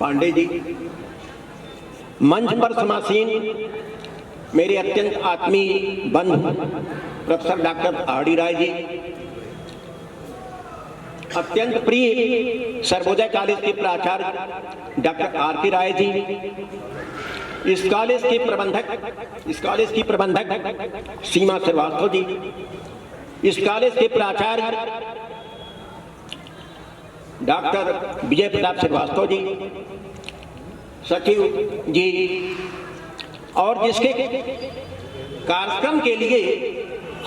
पांडे जी, मंच पर समासीन मेरे अत्यंत आत्मीय बंधु professor doctor RD. Rai ji, अत्यंत प्रिय सर्वोदय कॉलेज के प्राचार्य डॉक्टर आर.के. राय जी, इस कॉलेज की प्रबंधक सीमा श्रीवास्तव जी, इस कॉलेज के प्राचार्य डॉक्टर विजय प्रताप श्रीवास्तव जी, सचिव जी, और जिसके कार्यक्रम के लिए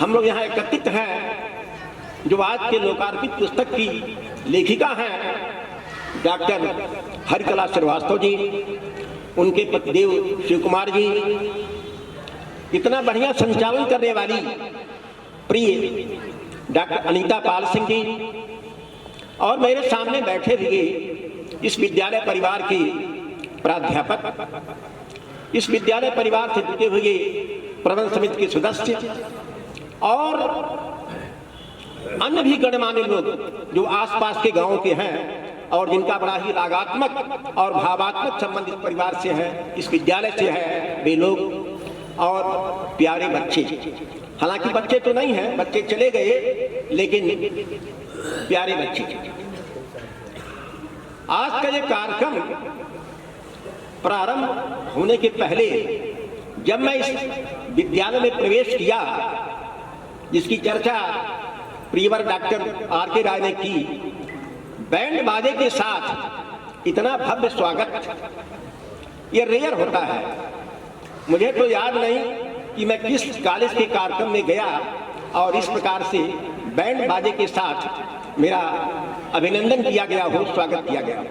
हम लोग यहाँ एकत्रित हैं, जो आज के लोकार्पित पुस्तक की लेखिका हैं डॉक्टर हरिकला श्रीवास्तव जी, उनके पतिदेव शिव कुमार जी, इतना बढ़िया संचालन करने वाली प्रिय डॉक्टर अनीता पाल सिंह जी, और मेरे सामने बैठे हुए इस विद्यालय परिवार के प्राध्यापक, इस विद्यालय परिवार से जुटे हुए प्रबंध समिति के सदस्य और अन्य भी गणमान्य लोग जो आसपास के गांवों के हैं और जिनका बड़ा ही रागात्मक और भावात्मक संबंध इस परिवार से है, इस विद्यालय से है, वे लोग और प्यारे बच्चे, हालांकि बच्चे तो नहीं हैं, बच्चे चले गए, लेकिन प्यारे बच्चे। आज का ये कार्यक्रम प्रारंभ होने के पहले जब मैं इस विद्यालय में प्रवेश किया, जिसकी चर्चा प्रियवर डॉक्टर आर.के. राय ने की, बैंड बाजे के साथ इतना भव्य स्वागत ये रेयर होता है। मुझे तो याद नहीं कि मैं किस कॉलेज के कार्यक्रम में गया और इस प्रकार से बैंड बाजे के साथ मेरा अभिनंदन किया गया हो, स्वागत किया गया हो।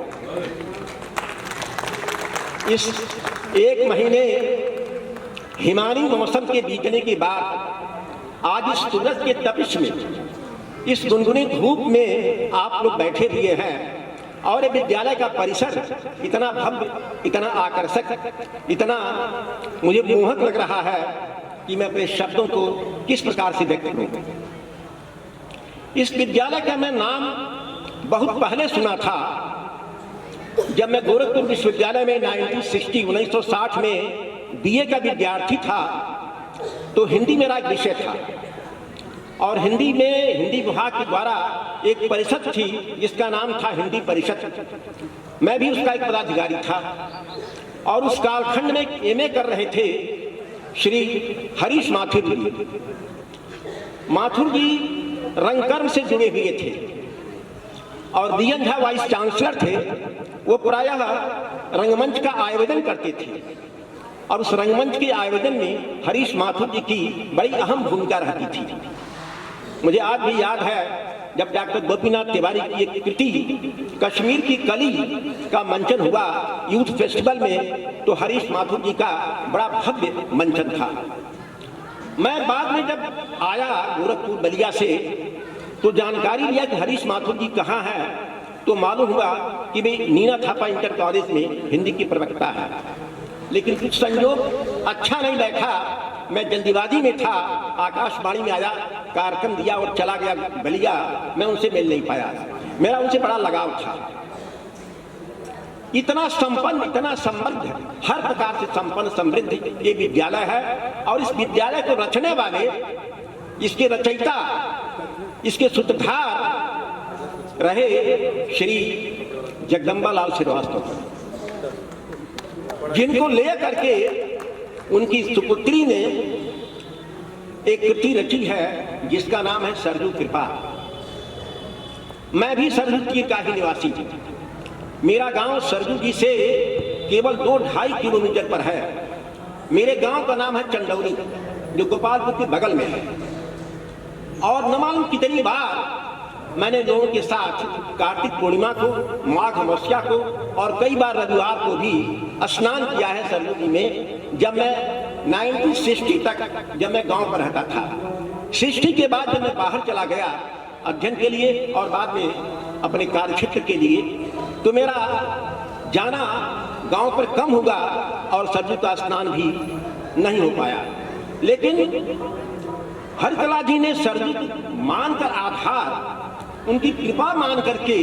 इस एक महीने हिमानी मौसम के बीतने के बाद आज इस सूरज के तपिश में, इस गुनगुनी धूप में आप लोग बैठे हुए हैं और ये विद्यालय का परिसर इतना भव्य, इतना आकर्षक, इतना मुझे मोहक लग रहा है कि मैं अपने शब्दों को किस प्रकार से व्यक्त करूं। इस विद्यालय का मैं नाम बहुत पहले सुना था, जब मैं गोरखपुर विश्वविद्यालय में 1960 में बीए का विद्यार्थी था, तो हिंदी मेरा एक विषय था और हिंदी में हिंदी विभाग के द्वारा एक परिषद थी जिसका नाम था हिंदी परिषद। मैं भी उसका एक पदाधिकारी था और उस कालखंड में एमए कर रहे थे श्री हरीश माथुर जी। माथुर जी रंगकर्म से जुड़े हुए थे और DN झा वाइस चांसलर थे। वो प्रायः रंगमंच का आयोजन करते थे और उस रंगमंच के आयोजन में हरीश माथुर जी की बड़ी अहम भूमिका रहती थी। मुझे आज भी याद है जब डॉक्टर गोपीनाथ तिवारी की एक कृति कश्मीर की कली का मंचन हुआ यूथ फेस्टिवल में, तो हरीश माथुर जी का बड़ा भव्य मंचन था। मैं बाद में जब आया गोरखपुर बलिया से, तो जानकारी लिया कि हरीश माथुर जी कहाँ हैं, तो मालूम हुआ कि वे नीना थापा इंटर कॉलेज में हिंदी की प्रवक्ता है। लेकिन कुछ संयोग अच्छा नहीं बैठा, मैं जल्दीबाजी में था, आकाशवाणी में आया, कार्यक्रम दिया और चला गया बलिया। मैं उनसे मिल नहीं पाया, मेरा उनसे बड़ा लगाव था। इतना संपन्न, इतना समृद्ध, हर प्रकार से संपन्न समृद्ध ये विद्यालय है और इस विद्यालय को रचने वाले, इसके रचयिता, इसके सूत्रधार रहे श्री जगदम्बा लाल श्रीवास्तव, जिनको ले करके उनकी सुपुत्री ने एक कृति रची है जिसका नाम है सरजू कृपा। मैं भी सरजू तीर का ही निवासी हूँ। मेरा गांव सरजू जी से केवल 2-2.5 किलोमीटर पर है। मेरे गांव का नाम है चंदौली, जो गोपालपुर के बगल में है। और न मालूम कितनी बार मैंने लोगों के साथ कार्तिक पूर्णिमा को, माघ अमावस्या को और कई बार रविवार को भी स्नान किया है सरजू जी में, जब मैं 1960 तक जब मैं गांव पर रहता था। 60 के बाद जब मैं बाहर चला गया अध्ययन के लिए और बाद में अपने कार्यक्षेत्र के लिए, तो मेरा जाना गांव पर कम हुआ और सरजू का स्नान भी नहीं हो पाया। लेकिन हरिकला जी ने सरजू मानकर, आधार उनकी कृपा मान करके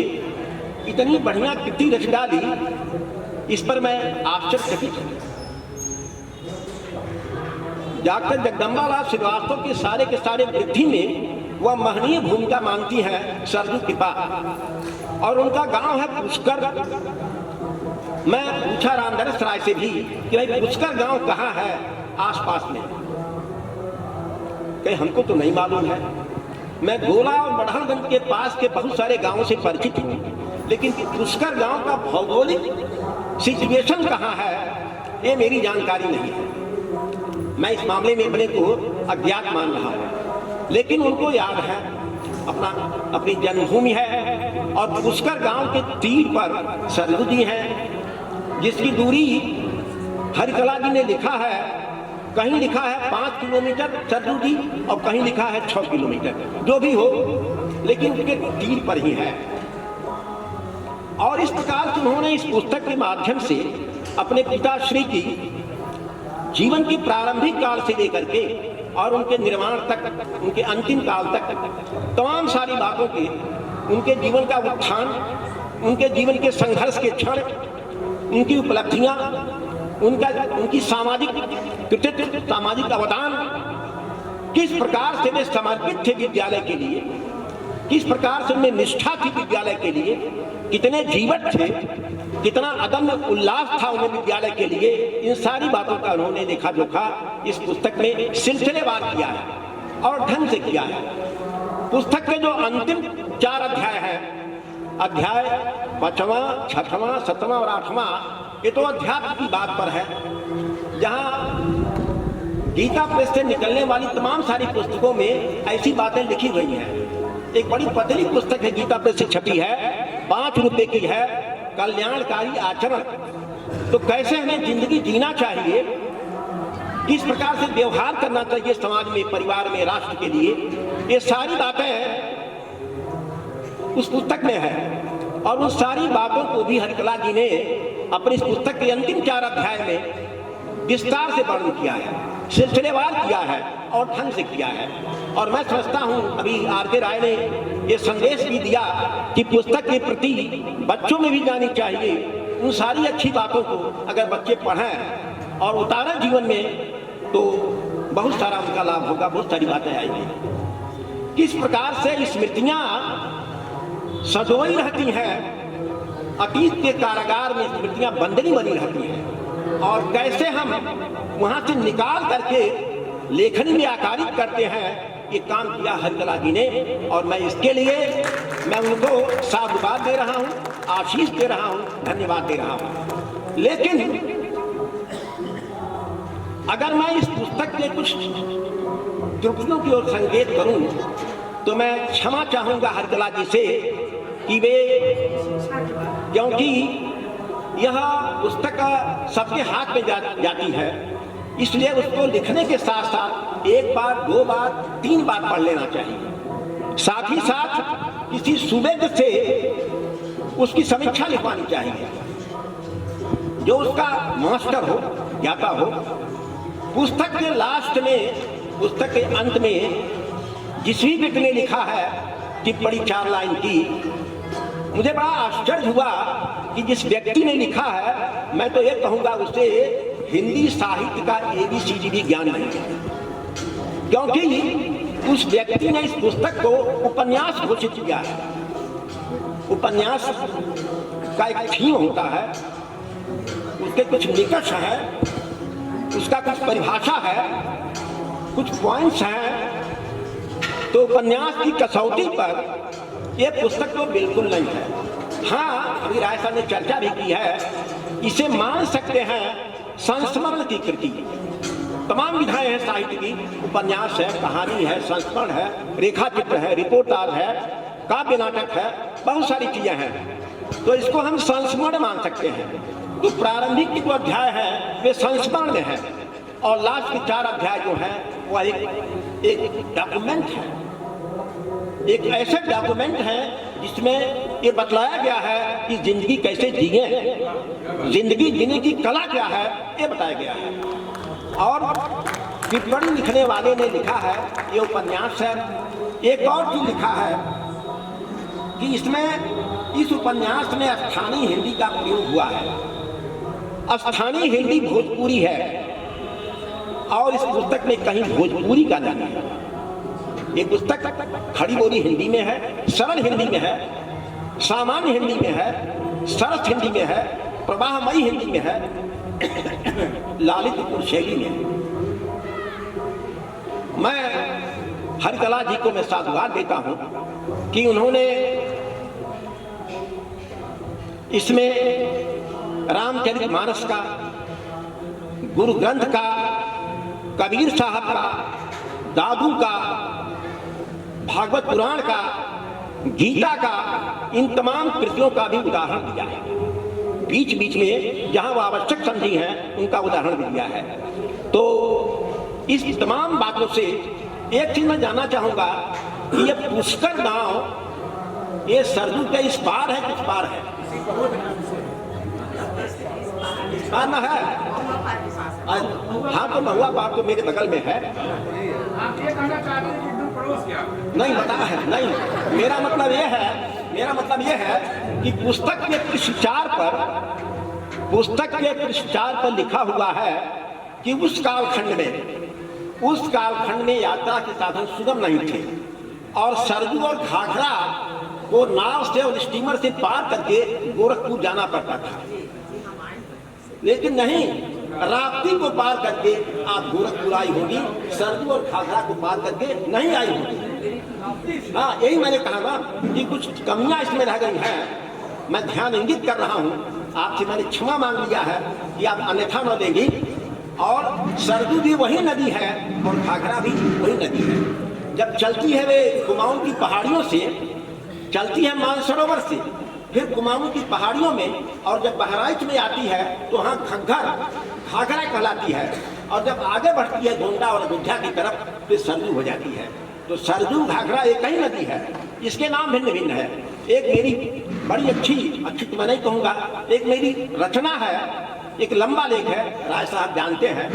इतनी बढ़िया कृति रच डाली इस पर मैं आश्चर्यचकित हूँ। डॉक्टर जगदम्बालाल श्रीवास्तव के सारे वृद्धि में वह महनीय भूमिका मानती है सरजू कृपा, और उनका गांव है पुष्कर। मैं पूछा रामधरस राय से भी कि भाई पुष्कर गांव कहाँ है आसपास में, कहीं हमको तो नहीं मालूम है। मैं गोला और बढ़ागंज के पास के बहुत सारे गांवों से परिचित हूँ, लेकिन पुष्कर गांव का भौगोलिक सिचुएशन कहाँ है ये मेरी जानकारी नहीं है। मैं इस मामले में अपने को अज्ञात मान रहा हूँ, लेकिन उनको याद है अपनी जन्मभूमि है, और पुष्कर गांव के तीर पर सरयू जी है, जिसकी दूरी हरिकला जी ने लिखा है, कहीं लिखा है 5 किलोमीटर सरयू जी और कहीं लिखा है 6 किलोमीटर, जो भी हो, लेकिन उनके तीर पर ही है। और इस प्रकार से उन्होंने इस पुस्तक के माध्यम से अपने पिताश्री की जीवन की प्रारंभिक काल से लेकर के और उनके निर्माण तक, उनके अंतिम काल तक तमाम सारी बातों के, उनके जीवन का उत्थान, उनके जीवन के संघर्ष के क्षण, उनकी उपलब्धियां, उनकी सामाजिक कृतित्व, सामाजिक अवदान, किस प्रकार से वे समर्पित थे विद्यालय के लिए, किस प्रकार से उनमें निष्ठा थी विद्यालय के लिए, कितने जीवट थे, कितना अदम्य उल्लास था उन्हें विद्यालय के लिए, इन सारी बातों का उन्होंने देखा जोखा इस पुस्तक में सिलसिलेवार किया है और ढंग से किया है। पुस्तक के जो अंतिम 4 अध्याय हैं, अध्याय 5वां, 6वां, 7वां और 8वां, ये तो अध्यात्म की बात पर है, जहां गीता प्रेस से निकलने वाली तमाम सारी पुस्तकों में ऐसी बातें लिखी हुई हैं। एक बड़ी पतली पुस्तक है, गीता प्रेस से छपी है, 5 रुपए की है, कल्याणकारी आचरण। तो कैसे हमें जिंदगी जीना चाहिए, किस प्रकार से व्यवहार करना चाहिए समाज में, परिवार में, राष्ट्र के लिए, ये सारी बातें उस पुस्तक में है। और उन सारी बातों को भी हरिकला जी ने अपनी इस पुस्तक के अंतिम 4 अध्याय में विस्तार से वर्णन किया है, सिलसिलेवार किया है और ढंग से किया है। और मैं समझता हूं अभी आर.के. राय ने ये संदेश भी दिया कि पुस्तक के प्रति बच्चों में भी जानी चाहिए। उन सारी अच्छी बातों को अगर बच्चे पढ़ें और उतारें जीवन में, तो बहुत सारा उनका लाभ होगा, बहुत सारी बातें आएंगी। किस प्रकार से स्मृतियां सजोई रहती हैं, अतीत के कारागार में स्मृतियां बंदनी बनी रहती हैं, और कैसे हम वहां से निकाल करके लेखनी में आकारित करते हैं, ये काम किया हरिकला जी ने। और मैं इसके लिए मैं उनको साधुवाद दे रहा हूँ, आशीष दे रहा हूँ, धन्यवाद दे रहा हूँ। लेकिन अगर मैं इस पुस्तक के कुछ त्रुटियों की ओर संकेत करूं, तो मैं क्षमा चाहूंगा हरिकला जी से कि वे, क्योंकि यह पुस्तक सबके हाथ में जाती है, इसलिए उसको लिखने के साथ साथ 1 बार, 2 बार, 3 बार पढ़ लेना चाहिए। साथ ही साथ किसी सुवेद से उसकी समीक्षा लिखवानी चाहिए, जो उसका मास्टर हो, ज्ञाता हो। पुस्तक के लास्ट में, पुस्तक के अंत में जिस भी व्यक्ति ने लिखा है टिप्पणी 4 लाइन की, मुझे बड़ा आश्चर्य हुआ कि जिस व्यक्ति ने लिखा है, मैं तो ये कहूँगा उसे हिंदी साहित्य का ABCD भी ज्ञान नहीं है, क्योंकि उस व्यक्ति ने इस पुस्तक को उपन्यास घोषित किया है। उपन्यास का एक थीम होता है, उसके कुछ निकष है, उसका कुछ परिभाषा है, कुछ पॉइंट्स हैं। तो उपन्यास की कसौटी पर यह पुस्तक तो बिल्कुल नहीं है। हाँ, अभी राय साहब ने चर्चा भी की है, इसे मान सकते हैं संस्मरण की कृति। तमाम विधाएं हैं साहित्य की, उपन्यास है, कहानी है, संस्मरण है, रेखा चित्र है, रिपोर्टाज है, काव्य नाटक है, बहुत सारी चीजें हैं। तो इसको हम संस्मरण मान सकते हैं। तो प्रारंभिक के जो अध्याय है वे संस्मरण में है, और लास्ट के 4 अध्याय जो है वह एक डॉक्यूमेंट है, एक ऐसा डॉक्यूमेंट है जिसमें ये बतलाया गया है कि जिंदगी कैसे जिए, जिंदगी जीने की कला क्या है, ये बताया गया है। और टिप्पणी लिखने वाले ने लिखा है, ये उपन्यास है। एक और चीज लिखा है कि इसमें, इस उपन्यास में स्थानीय हिंदी का प्रयोग हुआ है। स्थानीय हिंदी भोजपुरी है और इस पुस्तक में कहीं भोजपुरी का नहीं है। ये पुस्तक खड़ी बोली हिंदी में है, सरल हिंदी में है, सामान्य हिंदी में है, सरस हिंदी में है, प्रवाहमयी हिंदी में है, लालित शैली में है। मैं हरिकला जी को मैं साधुवाद देता हूं कि उन्होंने इसमें रामचरितमानस का, गुरु ग्रंथ का, कबीर साहब का, दादू का, भागवत पुराण का, गीता का, इन तमाम कृतियों का भी उदाहरण दिया है। बीच बीच में जहां वो आवश्यक समझी हैं उनका उदाहरण भी दिया है। तो इस तमाम बातों से एक चीज मैं जानना चाहूंगा कि ये पुष्कर गांव ये सरजू के इस पार है, किस पार है? इस पार ना है? हाँ, तो महुआ पार तो मेरे बगल में है। नहीं पता है, नहीं। मेरा मतलब यह है कि पुस्तक के पृष्ठ 4 पर लिखा हुआ है कि उस कालखंड में यात्रा के साधन सुगम नहीं थे और सरजू और घाघरा को नाव से और स्टीमर से पार करके गोरखपुर जाना पड़ता था। लेकिन नहीं, राप्ती को पार करके आप गोरखपुर आई होगी, सरजू और घाघरा को पार करके नहीं आई होगी। हाँ, यही मैंने कहा ना कि कुछ कमियां इसमें रह गई हैं। मैं ध्यान इंगित कर रहा हूँ, आपसे मैंने क्षमा मांग लिया है कि आप अन्यथा न देंगी। और सरजू भी वही नदी है और घाघरा भी वही नदी है। जब चलती है वे कुमाऊं की पहाड़ियों से, चलती है मानसरोवर से, फिर कुमाऊं की पहाड़ियों में, और जब बहराइच में आती है तो वहाँ घाघरा कहलाती है। और जब आगे बढ़ती है गोंडा और अयोध्या की तरफ तो सरजू हो जाती है। तो सरजू घाघरा एक ही नदी है, इसके नाम भिन्न भिन्न है। एक मेरी बड़ी अच्छी तो मैं नहीं कहूँगा, एक मेरी रचना है, एक लंबा लेख है, राय साहब जानते हैं।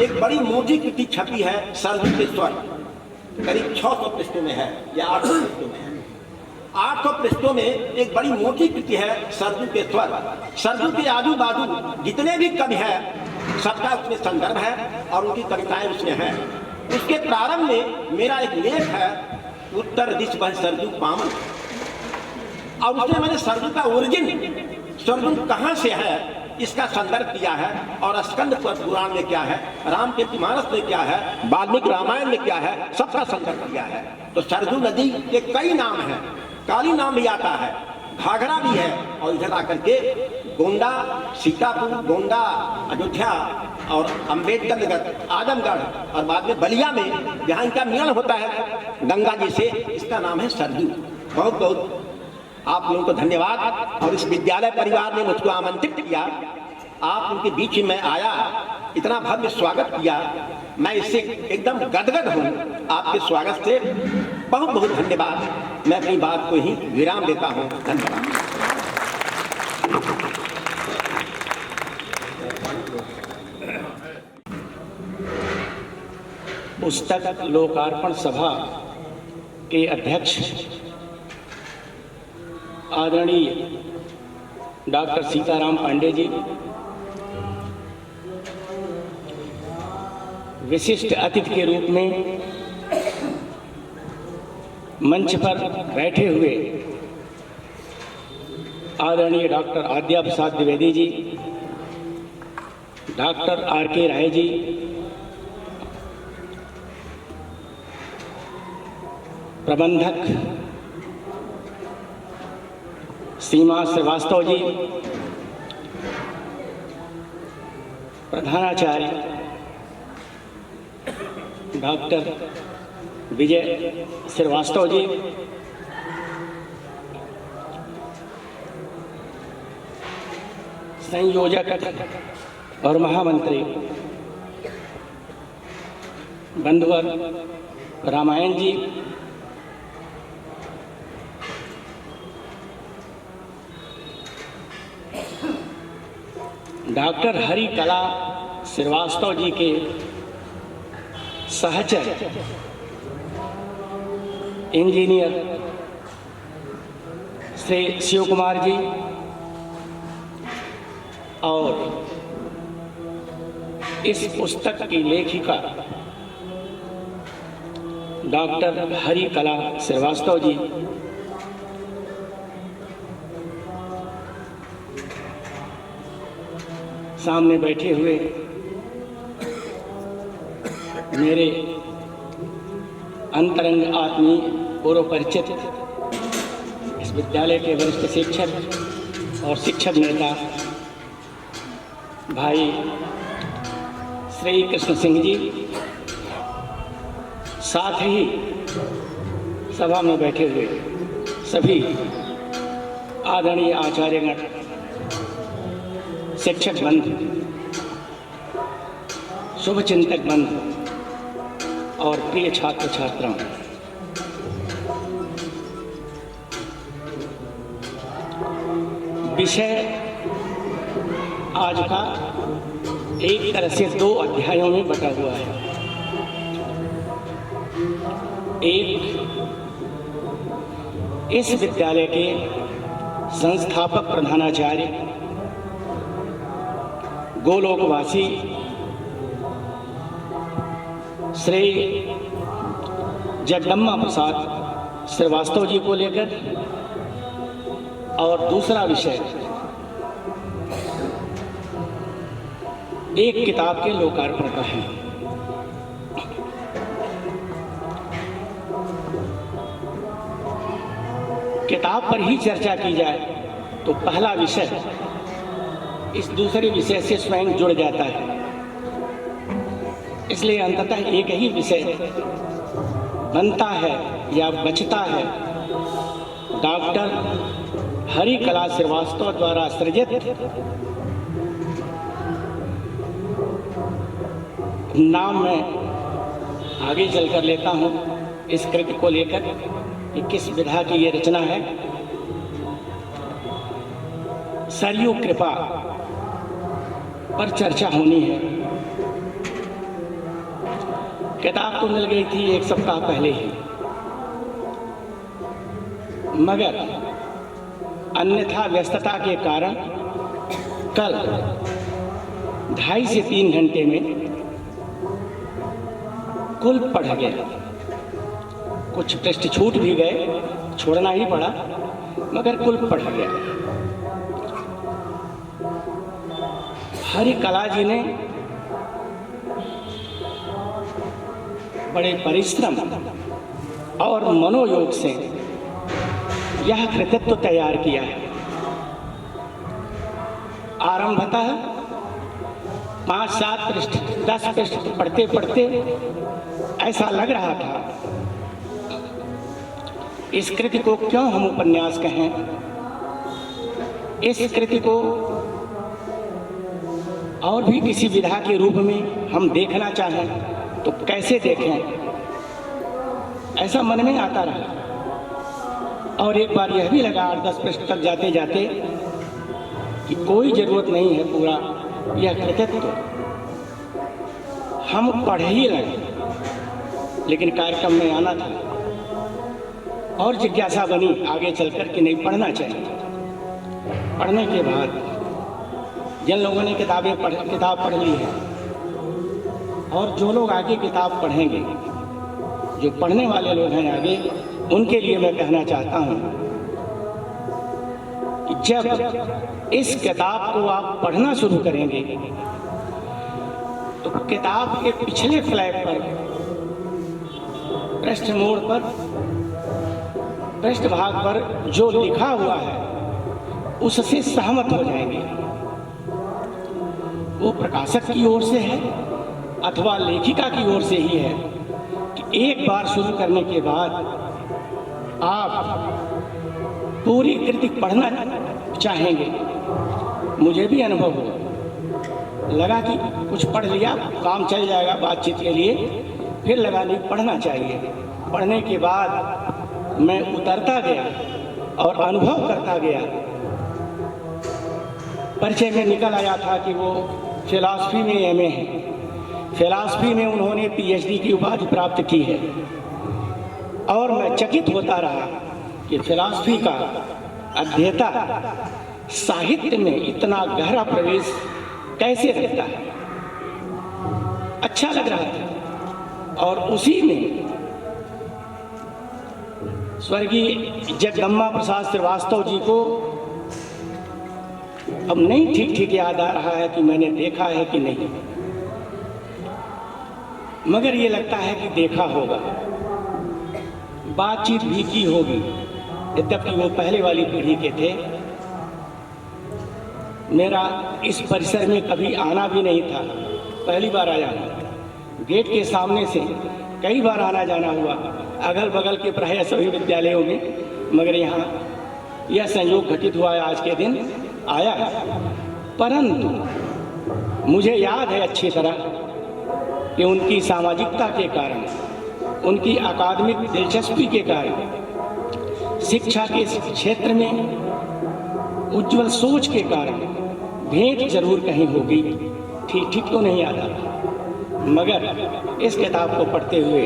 एक बड़ी मोटी कृति छपी है सरजू के स्वर, करीब 600 पृष्ठों में है या 800 पृष्ठों में है। 800 पृष्ठों में एक बड़ी मोटी कृति है सरजू के स्वर। सरजू के आजू बाजू जितने भी कवि हैं सबका उसमें संदर्भ है और उनकी कविताएं उसमें हैं। उसके प्रारंभ में मेरा एक लेख है, उत्तर दिश बह सरजू पावन, और उसमें मैंने सरजू का ओरिजिन, सरजू कहाँ से है, इसका संदर्भ किया है। और स्कंद पुराण में क्या है, रामचरितमानस में क्या है, वाल्मीकि रामायण में क्या है, सबका संदर्भ किया है। तो सरजू नदी के कई नाम हैं, काली नाम भी आता है, घाघरा भी है, और इधर आकर के गोंडा, सीतापुर, गोंडा, अयोध्या और अम्बेडकर नगर, आजमगढ़ और बाद में बलिया में जहाँ इनका मिलन होता है गंगा जी से, इसका नाम है सरजू। बहुत बहुत आप लोगों को धन्यवाद। और इस विद्यालय परिवार ने मुझको आमंत्रित किया, आप उनके बीच में आया, इतना भव्य स्वागत किया, मैं इससे एकदम गदगद हूँ। आपके स्वागत से बहुत बहुत धन्यवाद। मैं अपनी बात को ही विराम देता हूँ। धन्यवाद। पुस्तक लोकार्पण सभा के अध्यक्ष आदरणीय डॉक्टर सीताराम पांडे जी, विशिष्ट अतिथि के रूप में मंच पर बैठे हुए आदरणीय डॉक्टर आद्या प्रसाद द्विवेदी जी, डॉक्टर आर.के. राय जी, प्रबंधक सीमा श्रीवास्तव जी, प्रधानाचार्य डॉक्टर विजय श्रीवास्तव जी, संयोजक और महामंत्री बंधुवर रामायण जी, डॉक्टर हरिकला श्रीवास्तव जी के सहचर इंजीनियर श्री शिव कुमार जी, और इस पुस्तक की लेखिका डॉक्टर हरिकला श्रीवास्तव जी, सामने बैठे हुए मेरे अंतरंग आत्मीय पूर्व परिचित इस विद्यालय के वरिष्ठ शिक्षक और शिक्षक नेता भाई श्री कृष्ण सिंह जी, साथ ही सभा में बैठे हुए सभी आदरणीय आचार्यगण, शिक्षक बंधु, शुभचिंतक बंधु और प्रिय छात्र छात्राओं, विषय आज का एक तरह से 2 अध्यायों में बटा हुआ है। एक, इस विद्यालय के संस्थापक प्रधानाचार्य गोलोकवासी श्री जगदम्बा प्रसाद श्रीवास्तव जी को लेकर, और दूसरा विषय एक किताब के लोकार्पण का है। किताब पर ही चर्चा की जाए तो पहला विषय इस दूसरे विषय से स्वयं जुड़ जाता है, इसलिए अंततः एक ही विषय बनता है या बचता है डॉक्टर हरिकला श्रीवास्तव द्वारा सृजित नाम मैं आगे चलकर लेता हूँ इस कृति को लेकर कि किस विधा की ये रचना है। सरयू कृपा पर चर्चा होनी है। किताब तो मिल गई थी 1 सप्ताह पहले ही, मगर अन्यथा व्यस्तता के कारण कल 2.5 से 3 घंटे में कुल पढ़ गया। कुछ पृष्ठ छूट भी गए, छोड़ना ही पड़ा, मगर कुल पढ़ गया। हरिकला जी ने बड़े परिश्रम और मनोयोग से यह कृतित्व तैयार किया है। आरंभतः 5-7 पृष्ठ 10 पृष्ठ पढ़ते पढ़ते ऐसा लग रहा था इस कृति को क्यों हम उपन्यास कहें, इस कृति को और भी किसी विधा के रूप में हम देखना चाहें तो कैसे देखें, ऐसा मन में आता रहा। और एक बार यह भी लगा 8-10 पृष्ठ तक जाते जाते कि कोई ज़रूरत नहीं है पूरा यह कृतित्व हम पढ़ ही लगे, लेकिन कार्यक्रम में आना था और जिज्ञासा बनी आगे चलकर कि नहीं पढ़ना चाहिए। पढ़ने के बाद जिन लोगों ने किताब पढ़ ली है और जो लोग आगे किताब पढ़ेंगे, जो पढ़ने वाले लोग हैं आगे, उनके लिए मैं कहना चाहता हूँ कि जब इस किताब को आप पढ़ना शुरू करेंगे तो किताब के पिछले फ्लैप पर, पृष्ठ मोड़ पर, पृष्ठ भाग पर जो लिखा हुआ है उससे सहमत हो जाएंगे। वो प्रकाशक की ओर से है अथवा लेखिका की ओर से ही है कि एक बार शुरू करने के बाद आप पूरी कृति पढ़ना चाहेंगे। मुझे भी अनुभव हुआ, लगा कि कुछ पढ़ लिया काम चल जाएगा बातचीत के लिए, फिर लगा नहीं पढ़ना चाहिए। पढ़ने के बाद मैं उतरता गया और अनुभव करता गया। परिचय में निकल आया था कि वो फिलॉसफी में एमए है, फिलॉसफी में उन्होंने पीएचडी की उपाधि प्राप्त की है। और मैं चकित होता रहा कि फिलॉसफी का अध्येता साहित्य में इतना गहरा प्रवेश कैसे रहता है, अच्छा लग रहा था। और उसी में स्वर्गीय जगदम्बा प्रसाद श्रीवास्तव जी को अब नहीं ठीक याद आ रहा है कि मैंने देखा है कि नहीं, मगर ये लगता है कि देखा होगा, बातचीत भी की होगी। यद्यपि वो पहले वाली पीढ़ी के थे, मेरा इस परिसर में कभी आना भी नहीं था, पहली बार आया हूँ। गेट के सामने से कई बार आना जाना हुआ, अगल बगल के प्राय सभी विद्यालयों में, मगर यहाँ यह संयोग घटित हुआ है आज के दिन आया। परंतु मुझे याद है अच्छी तरह कि उनकी सामाजिकता के कारण, उनकी अकादमिक दिलचस्पी के कारण, शिक्षा के क्षेत्र में उज्जवल सोच के कारण भेंट जरूर कहीं होगी, ठीक तो नहीं याद आ रहा, मगर इस किताब को पढ़ते हुए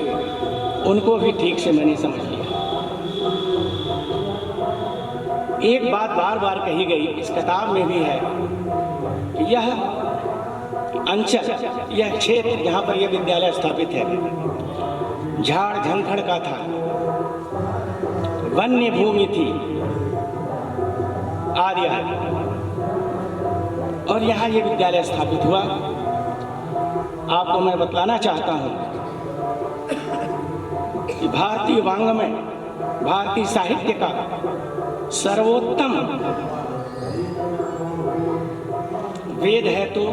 उनको भी ठीक से मैंने समझ लिया। एक बात बार बार कही गई इस किताब में भी है कि यह अंचल, यह क्षेत्र जहाँ पर यह विद्यालय स्थापित है, झाड़ झंखड़ का था, वन्य भूमि थी आदि आदि, और यहाँ ये विद्यालय स्थापित हुआ। आपको मैं बतलाना चाहता हूँ कि भारतीय वाङ्मय, भारतीय साहित्य का सर्वोत्तम वेद है तो,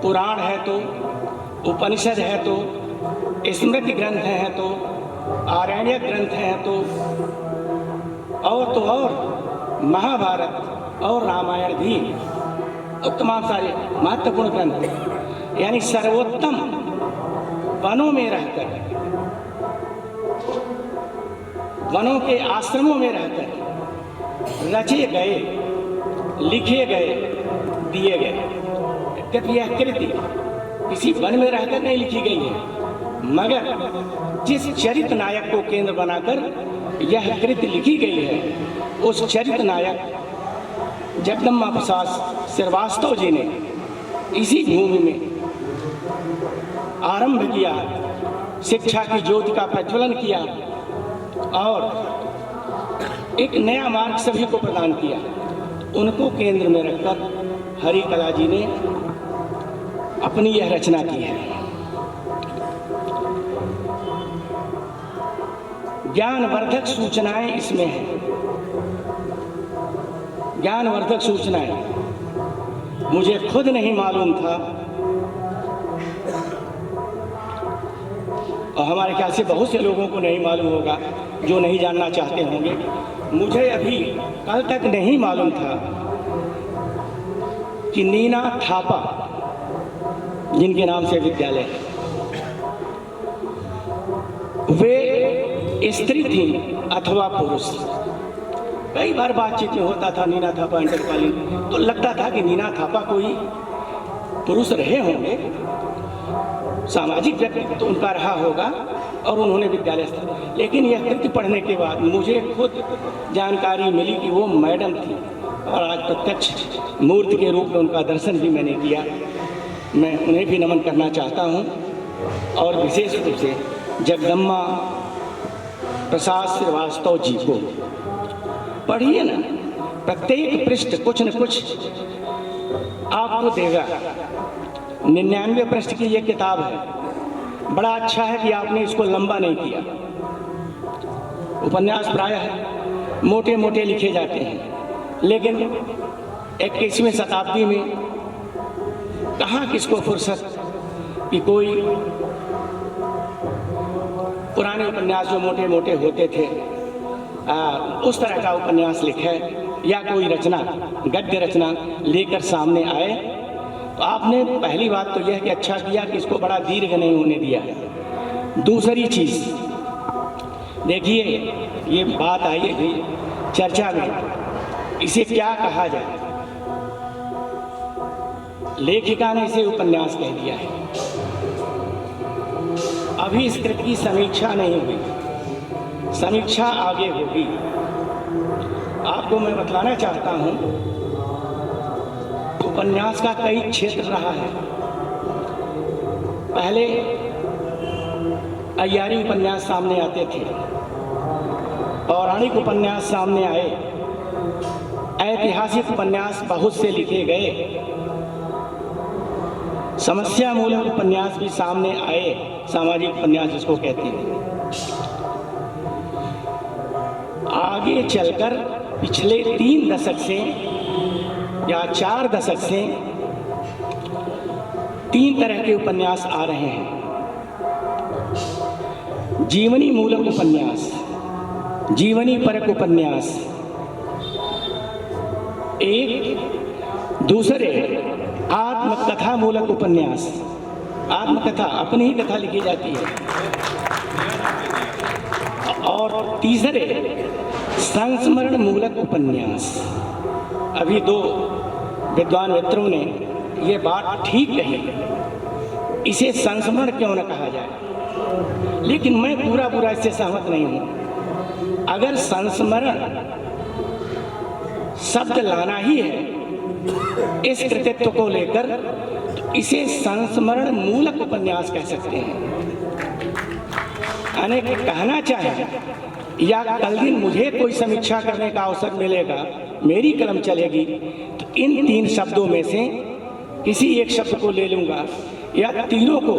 पुराण है तो, उपनिषद है तो, स्मृति ग्रंथ है तो, आरण्यक ग्रंथ है तो और महाभारत और रामायण भी, और तमाम सारे महत्वपूर्ण ग्रंथ, यानी सर्वोत्तम वनों में रहकर, वनों के आश्रमों में रहकर रचे गए, लिखे गए, दिए गए। यद्यपि यह कृति किसी वन में रहकर नहीं लिखी गई है, मगर जिस चरित्र नायक को केंद्र बनाकर यह कृति लिखी गई है, उस चरित्र नायक जगदम्बा प्रसाद श्रीवास्तव जी ने इसी भूमि में आरंभ किया, शिक्षा की ज्योति का प्रज्वलन किया और एक नया मार्ग सभी को प्रदान किया। उनको केंद्र में रखकर हरिकला जी ने अपनी यह रचना की है। ज्ञानवर्धक सूचनाएं इसमें हैं, ज्ञानवर्धक सूचनाएं मुझे खुद नहीं मालूम था, और हमारे ख्याल से बहुत से लोगों को नहीं मालूम होगा जो नहीं जानना चाहते होंगे। मुझे अभी कल तक नहीं मालूम था कि नीना थापा, जिनके नाम से विद्यालय है, वे स्त्री थी अथवा पुरुष। कई बार बातचीत में होता था नीना थापा इंटर कॉलेज, तो लगता था कि नीना थापा कोई पुरुष रहे होंगे, सामाजिक व्यक्तित्व तो उनका रहा होगा और उन्होंने विद्यालय स्थापित। लेकिन यह कृति पढ़ने के बाद मुझे खुद जानकारी मिली कि वो मैडम थी, और आज प्रत्यक्ष मूर्ति के रूप में उनका दर्शन भी मैंने किया। मैं उन्हें भी नमन करना चाहता हूँ, और विशेष रूप से जगदम्बा प्रसाद श्रीवास्तव जी को पढ़िए ना, प्रत्येक पृष्ठ कुछ न कुछ आपको देगा। 99 पृष्ठ की ये किताब है। बड़ा अच्छा है कि आपने इसको लंबा नहीं किया। उपन्यास प्रायः मोटे मोटे लिखे जाते हैं, लेकिन 21वीं शताब्दी में कहाँ किसको फुर्सत कि कोई पुराने उपन्यास जो मोटे मोटे होते थे उस तरह का उपन्यास लिखे, या कोई रचना, गद्य रचना लेकर सामने आए। तो आपने पहली बात तो यह कि अच्छा किया कि इसको बड़ा दीर्घ नहीं होने दिया। दूसरी चीज़ देखिए, ये बात आई है चर्चा में, इसे क्या कहा जाए। लेखिका ने इसे उपन्यास कह दिया है। अभी इस कृति की समीक्षा नहीं हुई, समीक्षा आगे होगी। आपको मैं बतलाना चाहता हूँ उपन्यास का कई क्षेत्र रहा है। पहले अय्यारी उपन्यास सामने आते थे, पौराणिक उपन्यास सामने आए, ऐतिहासिक उपन्यास बहुत से लिखे गए, समस्या मूलक उपन्यास भी सामने आए, सामाजिक उपन्यास जिसको कहते हैं। आगे चलकर पिछले 3 दशक से या 4 दशक से 3 तरह के उपन्यास आ रहे हैं। जीवनी मूलक उपन्यास, जीवनी परक उपन्यास एक, दूसरे आत्मकथा मूलक उपन्यास, आत्मकथा अपनी ही कथा लिखी जाती है, और तीसरे संस्मरण मूलक उपन्यास। अभी 2 विद्वान मित्रों ने ये बात ठीक कही, इसे संस्मरण क्यों न कहा जाए, लेकिन मैं पूरा इससे सहमत नहीं हूं। अगर संस्मरण शब्द लाना ही है इस कृतित्व को लेकर, तो इसे संस्मरण मूलक उपन्यास कह सकते हैं। यानी कहना चाहे या कल दिन मुझे कोई समीक्षा करने का अवसर मिलेगा, मेरी कलम चलेगी, तो इन 3 शब्दों में से किसी एक शब्द को ले लूँगा या तीनों को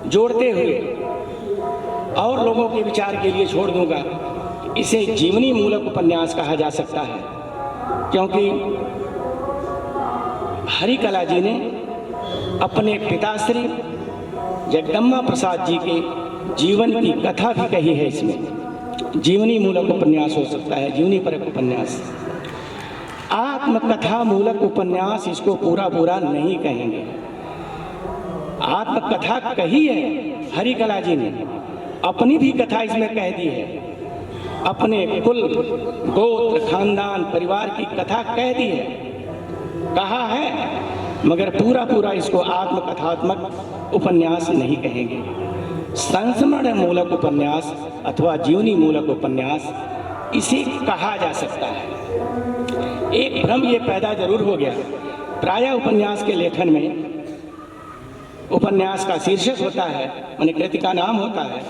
जोड़ते हुए और लोगों के विचार के लिए छोड़ दूँगा। इसे जीवनी मूलक उपन्यास कहा जा सकता है, क्योंकि हरिकला जी ने अपने पिताश्री जगदम्बा प्रसाद जी के जीवन की कथा भी कही है। इसमें जीवनी मूलक उपन्यास हो सकता है, जीवनी परक उपन्यास। आत्मकथा मूलक उपन्यास इसको पूरा नहीं कहेंगे। आत्मकथा कही है हरिकला जी ने, अपनी भी कथा इसमें कह दी है, अपने कुल गोत्र खानदान परिवार की कथा कह दी है, कहा है, मगर पूरा इसको आत्मकथात्मक उपन्यास नहीं कहेंगे। संस्मरण मूलक उपन्यास अथवा जीवनी मूलक उपन्यास इसे कहा जा सकता है। एक भ्रम ये पैदा जरूर हो गया, प्रायः उपन्यास के लेखन में उपन्यास का शीर्षक होता है, माने कृति का नाम होता है,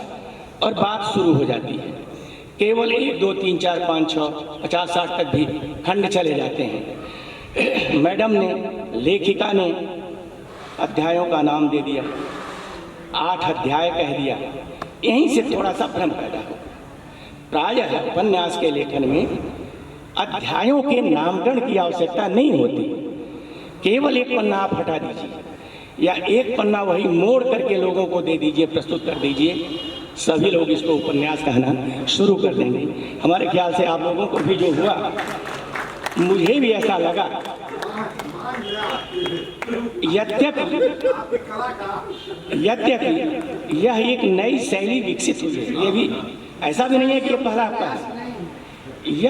और बात शुरू हो जाती है। केवल 1, 2, 3, 4, 5, 6, 50, 60 तक भी खंड चले जाते हैं। मैडम ने, लेखिका ने अध्यायों का नाम दे दिया, 8 अध्याय कह दिया, यहीं से थोड़ा सा भ्रम पैदा हो। प्रायः उपन्यास के लेखन में अध्यायों के नामकरण की आवश्यकता नहीं होती, केवल एक पन्ना आप हटा दीजिए या एक पन्ना वही मोड़ करके लोगों को दे दीजिए, प्रस्तुत कर दीजिए, सभी लोग इसको उपन्यास कहना शुरू कर देंगे। हमारे ख्याल से आप लोगों को भी जो हुआ, मुझे भी ऐसा लगा। यद्यपि यह एक नई शैली विकसित हुई है, ये भी ऐसा भी नहीं है कि ये पहला आपका है। ये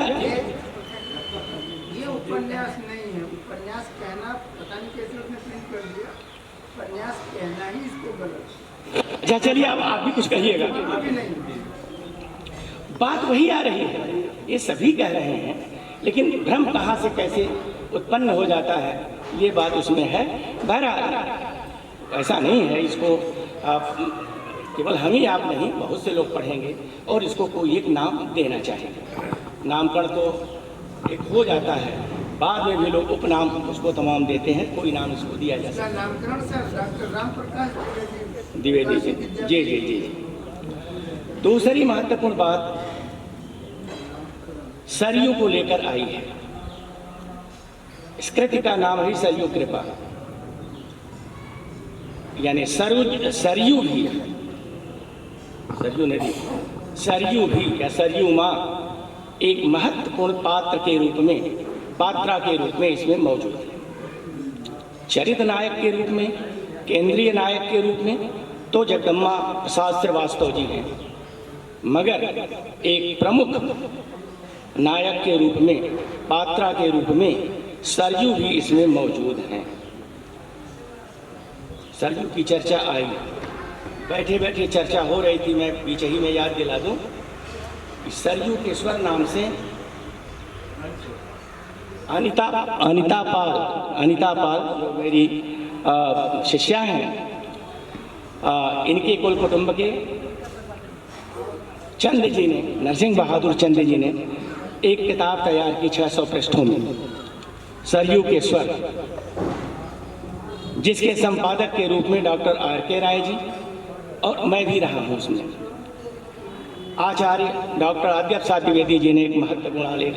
उपन्यास नहीं है, उपन्यास कहना पता नहीं कैसे उसने प्रिंट कर दिया, उपन्यास कहना ही इसको गलत। अच्छा चलिए, अब आप भी कुछ कहिएगा। अभी नहीं, बात वही आ रही है, ये सभी कह रहे हैं, लेकिन भ्रम कहाँ से कैसे उत्पन्न हो जाता है, ये बात उसमें है। बहरहाल ऐसा नहीं है, इसको आप केवल हम ही आप नहीं, बहुत से लोग पढ़ेंगे और इसको कोई एक नाम देना चाहिए। नामकरण तो एक हो जाता है, बाद में भी लोग उपनाम उसको तमाम देते हैं, कोई नाम इसको दिया जा सकता है। नामकरण सर डॉक्टर राम प्रकाश द्विवेदी जी जी। दूसरी महत्वपूर्ण बात सरयू को लेकर आई है। इस कृति का नाम है सरयू कृपा, यानी सरयू भी, सरयू नदी, सरयू भी या सरयू माँ एक महत्वपूर्ण पात्र के रूप में, पात्रा के रूप में इसमें मौजूद है। चरित्र नायक के रूप में, केंद्रीय नायक के रूप में तो जगदम्बा प्रसाद श्रीवास्तव जी हैं, मगर एक प्रमुख नायक के रूप में, पात्रा के रूप में सरयू भी इसमें मौजूद हैं। सरयू की चर्चा आई, बैठे बैठे चर्चा हो रही थी, मैं बीच ही में याद दिला दूं कि सरयू के स्वर नाम से अनिता पाल जो मेरी शिष्या हैं, इनके कुल कुटुंब के चंद जी ने, नरसिंह बहादुर चंद जी ने एक किताब तैयार की 600 पृष्ठों में, सरयू के स्वर, जिसके संपादक के रूप में डॉक्टर R.K. राय जी और मैं भी रहा हूँ उसमें। आचार्य डॉक्टर आद्यप्रसाद द्विवेदी जी ने एक महत्वपूर्ण आलेख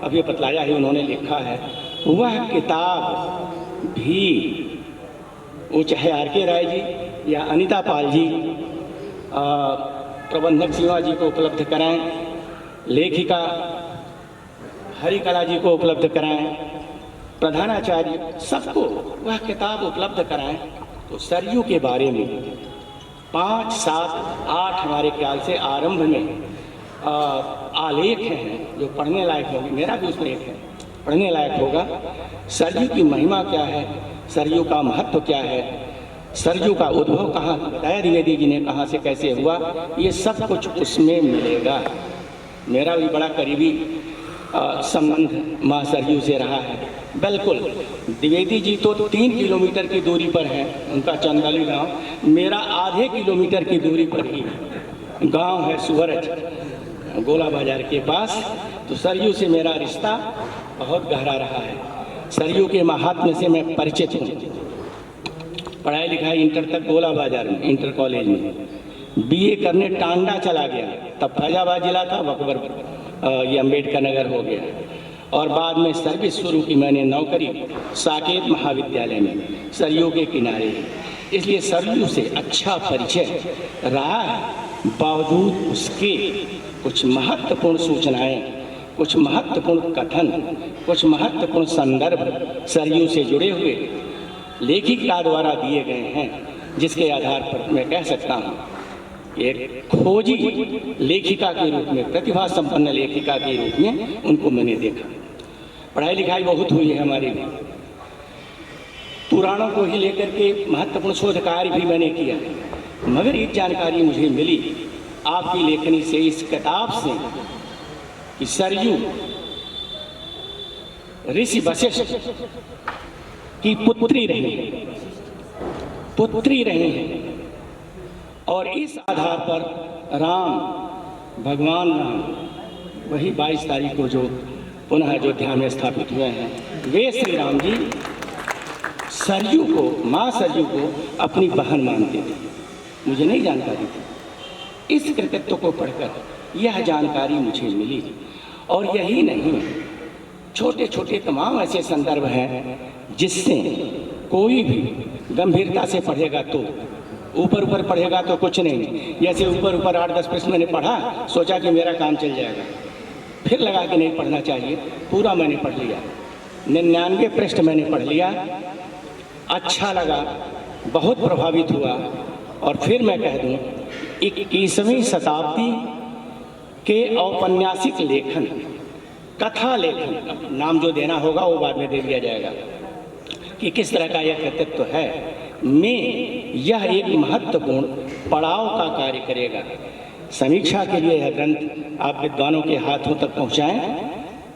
अभी बतलाया है, उन्होंने लिखा है। वह किताब भी वो चाहे R.K. राय जी या अनिता पाल जी प्रबंधक सीमा जी को उपलब्ध कराएं, लेखिका हरिकला जी को उपलब्ध कराएं, प्रधानाचार्य सबको वह किताब उपलब्ध कराएं, तो सरयू के बारे में 5, 7, 8 हमारे ख्याल से आरंभ में आलेख हैं जो पढ़ने लायक होंगे। मेरा भी उसमें एक है, पढ़ने लायक होगा। सरयू की महिमा क्या है, सरयू का महत्व क्या है, सरयू का उद्भव कहाँ बताया द्विवेदी जी ने, कहाँ से कैसे हुआ, ये सब कुछ उसमें मिलेगा। मेरा भी बड़ा करीबी संबंध माँ सरयू से रहा है। बिल्कुल, द्विवेदी जी तो 3 किलोमीटर की दूरी पर हैं, उनका चंदौली गांव, मेरा आधे किलोमीटर की दूरी पर ही गांव है सुहरज, गोला बाजार के पास। तो सरयू से मेरा रिश्ता बहुत गहरा रहा है। सरयू के महात्म्य से मैं परिचित हूँ। पढ़ाई लिखाई इंटर तक गोला बाजार में, इंटर कॉलेज में, BA करने टांडा चला गया, तब फैजाबाद जिला था, वकबर ये अम्बेडकर नगर हो गया, और बाद में सर्विस शुरू की मैंने नौकरी साकेत महाविद्यालय में सरयू के किनारे। इसलिए सरयू से अच्छा परिचय रहा है, बावजूद उसके कुछ महत्वपूर्ण सूचनाएं, कुछ महत्वपूर्ण कथन, कुछ महत्वपूर्ण संदर्भ सरयू से जुड़े हुए लेखिका द्वारा दिए गए हैं, जिसके आधार पर मैं कह सकता हूँ एक खोजी लेखिका के रूप में, प्रतिभा संपन्न लेखिका के रूप में उनको मैंने देखा। पढ़ाई लिखाई बहुत हुई है हमारी भी, पुराणों को ही लेकर के महत्वपूर्ण शोध कार्य भी मैंने किया, मगर एक जानकारी मुझे मिली आपकी लेखनी से, इस किताब से, कि सरयू ऋषि वशिष्ठ की पुत्री रही है, और इस आधार पर भगवान राम वही 22 तारीख को जो पुनः अयोध्या में स्थापित हुए हैं, वे श्री राम जी सरयू को, माँ सरयू को अपनी बहन मानते थे। मुझे नहीं जानकारी थी, इस कृतित्व को पढ़कर यह जानकारी मुझे मिली। और यही नहीं, छोटे छोटे तमाम ऐसे संदर्भ हैं जिससे कोई भी गंभीरता से पढ़ेगा तो, ऊपर ऊपर पढ़ेगा तो कुछ नहीं। जैसे ऊपर 8-10 प्रश्न मैंने पढ़ा, सोचा कि मेरा काम चल जाएगा, फिर लगा कि नहीं पढ़ना चाहिए, पूरा मैंने पढ़ लिया, 99 पृष्ठ मैंने पढ़ लिया, अच्छा लगा, बहुत प्रभावित हुआ। और फिर मैं कह दूं, 21वीं शताब्दी के औपन्यासिक लेखन, कथा लेखन, नाम जो देना होगा वो बाद में दे दिया जाएगा, कि किस तरह का यह कृतित्व है, में यह एक महत्वपूर्ण पड़ाव का कार्य करेगा। समीक्षा के लिए यह ग्रंथ आप विद्वानों के हाथों तक पहुंचाएं,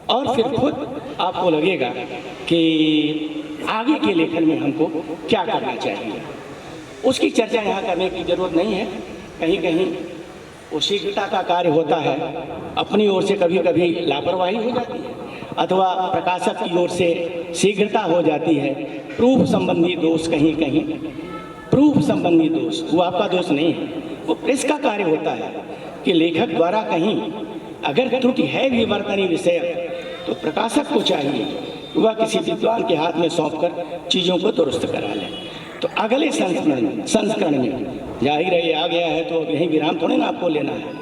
और फिर खुद आपको लगेगा कि आगे के लेखन में हमको क्या करना चाहिए। उसकी चर्चा यहाँ करने की जरूरत नहीं है। कहीं कहीं वो शीघ्रता का कार्य होता है, अपनी ओर से कभी कभी लापरवाही हो जाती है, अथवा प्रकाशक की ओर से शीघ्रता हो जाती है, प्रूफ संबंधी दोष, कहीं कहीं प्रूफ संबंधी दोष, वो आपका दोष नहीं है, वो प्रेस का कार्य होता है कि लेखक द्वारा कहीं अगर त्रुटि है भी वर्तनी विषय, तो प्रकाशक को चाहिए वह किसी विद्वान के हाथ में सौंपकर चीज़ों को दुरुस्त करा ले। तो अगले संस्करण में जाहिर है ये आ गया है, तो यहीं विराम थोड़े ना आपको लेना है।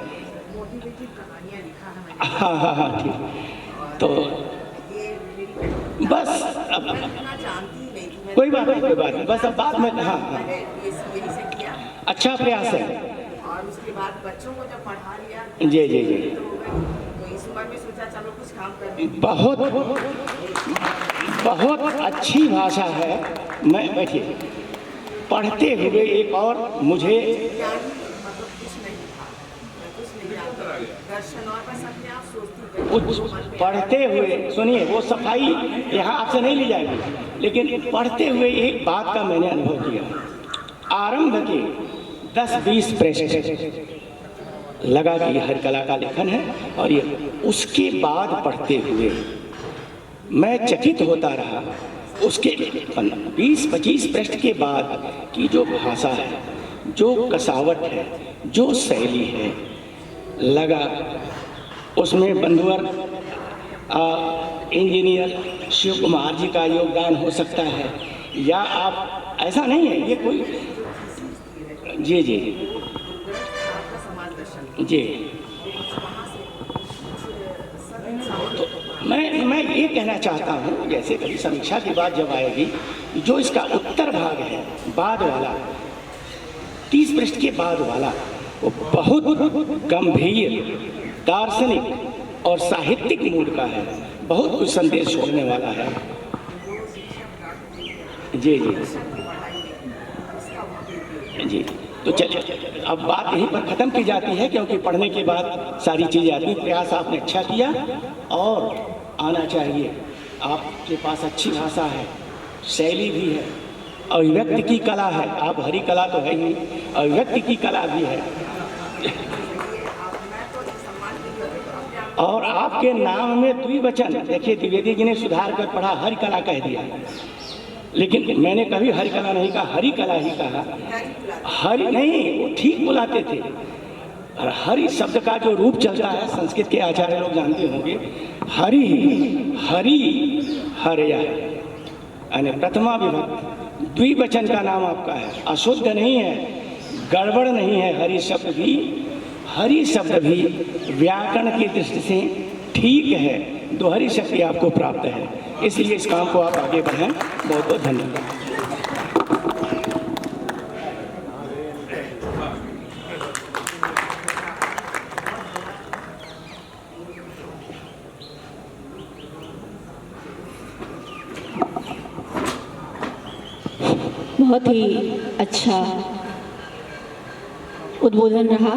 हाँ ठीक, तो बस अब कोई बात नहीं, बस अब बात में हाँ अच्छा प्रयास है। और उसके बाद बच्चों को जब पढ़ा लिया, जी तो इस उम्र में सोचा चलो कुछ काम कर। बहुत अच्छी भाषा है। मैं बैठिए, पढ़ते हुए एक और मुझे मतलब कुछ नहीं था, मैं कुछ नहीं जानता। दर्शन और बस अपने आप सोचती कुछ पढ़ते हुए सुनिए, वो सफाई यहाँ आपसे नहीं ली जाएगी, लेकिन पढ़ते हुए एक बात का मैंने अनुभव किया। आरंभ के 10-20 पृष्ठ लगा कि हर कला का लेखन है, और ये उसके बाद पढ़ते हुए मैं चकित होता रहा। उसके 20-25 पृष्ठ के बाद की जो भाषा है, जो कसावट है, जो शैली है, लगा उसमें बंधुवर इंजीनियर शिव कुमार जी का योगदान हो सकता है, या आप, ऐसा नहीं है ये कोई, जी जी आपका समाज दर्शन जी। वहाँ से तो मैं ये कहना चाहता हूँ, जैसे कभी समीक्षा की बात जब आएगी, जो इसका उत्तर भाग है, बाद वाला 30 पृष्ठ के बाद वाला, वो बहुत गंभीर, दार्शनिक और साहित्यिक मूड का है, बहुत कुछ संदेश छोड़ने वाला है। जी जी जी। तो चलिए, अब बात यहीं पर ख़त्म की जाती है, क्योंकि पढ़ने के बाद सारी चीज़ें आती हैं। प्रयास आपने अच्छा किया, और आना चाहिए। आपके पास अच्छी भाषा है, शैली भी है, अभिव्यक्ति की कला है। आप हरी कला तो है ही, अभिव्यक्ति की कला भी है। और आपके नाम में द्विवचन, देखिए द्विवेदी जी ने सुधार कर पढ़ा, हरि कला कह दिया, लेकिन मैंने कभी हरि कला नहीं कहा, हरि कला ही कहा। हरि नहीं, वो ठीक बुलाते थे। और हरि शब्द का जो रूप चलता है, संस्कृत के आचार्य लोग जानते होंगे, हरि हरि हरया, यानी प्रथमा विभक्ति, द्विवचन का नाम आपका है, अशुद्ध नहीं है, गड़बड़ नहीं है। हरि शब्द भी व्याकरण की दृष्टि से ठीक है, दोहरी शक्ति आपको प्राप्त है, इसलिए इस काम को आप आगे बढ़ाएं। बहुत बहुत धन्यवाद। बहुत ही अच्छा उद्बोधन रहा।